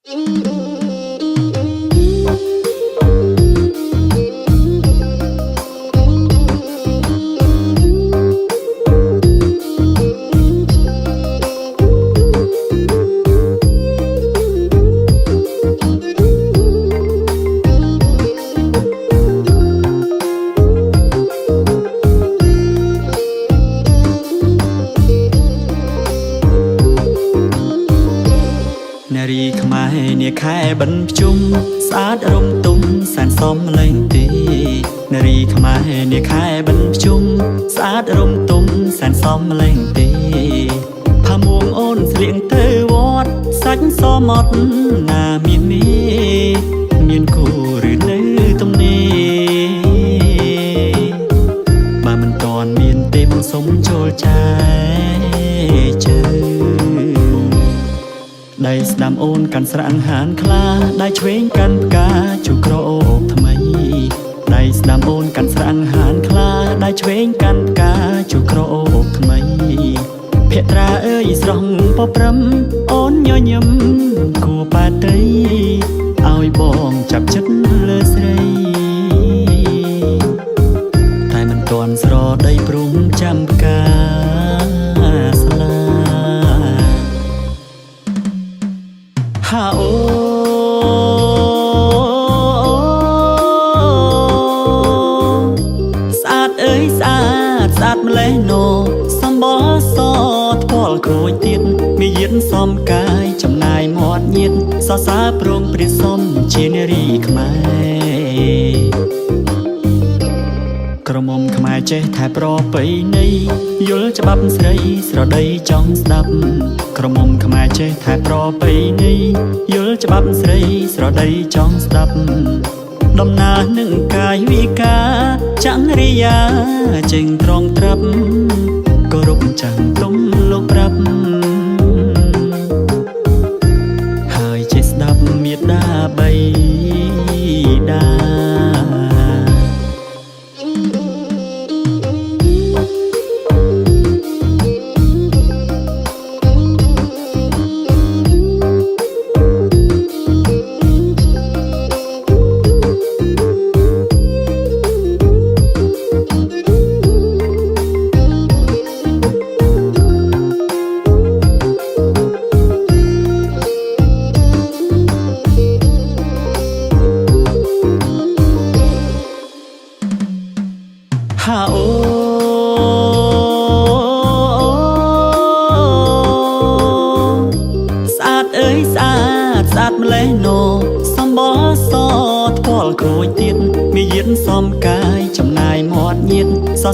នារីខ្មែរនាខែបិណ្ឌភ្ជុំស្អាតរំទុំសែនសមលែងទេនារីខ្មែរនាខែបិណ្ឌភ្ជុំស្អាតរំទុំសែនសមលែងទេផាមួងអូនស្លៀងទៅវត្តសាច់សមត់ណាមានមានគូឬនៅទំនេរបើមិនតាន់មានទេបងសុំចូលចែជើដៃស្ដាំអូនកាន់ស្រាំងហានខ្លាដៃឆ្វេងកាន់ផ្កាជូក្រអូបថ្មីដៃស្ដាំអូនកាន់ស្រាំងហានខ្លាដៃឆ្វេងកាន់ផ្កាជូក្រអូបថ្មីភក្ត្រាអើយស្រស់ពប្រឹមអូនញញឹមគួរប៉ាតីឲ្យបងចាប់ចិត្តលើស្រីតែមិនទាន់ស្រដីព្រមចាំផ្កាស្លាហាអូស្អាតអើយស្អាតម្លេះណូសម្បល់សថ្ពាល់ក្រួយទៀតមានយិនសំកាយចំណាយមាត់ញៀនសរសើរព្រមព្រៀងសំជានារីខ្មែរក្រមុំខ្មែរចេះថែប្រពៃណីយល់ច្បាប់ស្រីស្រដីចង់ស្ដាប់ក្រមុំខ្មែរចេះថែប្រពៃណីយល់ច្បាប់ស្រីស្រដីចង់ស្ដាប់ដំណើរនឹងកាយវិការចង្រិយាចេញត្រង់ត្រាប់គោរពចាំងទុំលោកប្រាប់ហើយចេះស្ដាប់មេត្តាបៃតាហាអូស្អាតអើយស្អាតម្លេះណូសម្បល់សថ្ពាល់ក្រួយទៀតមានយិនសំកាយចំណាយមាត់ញៀន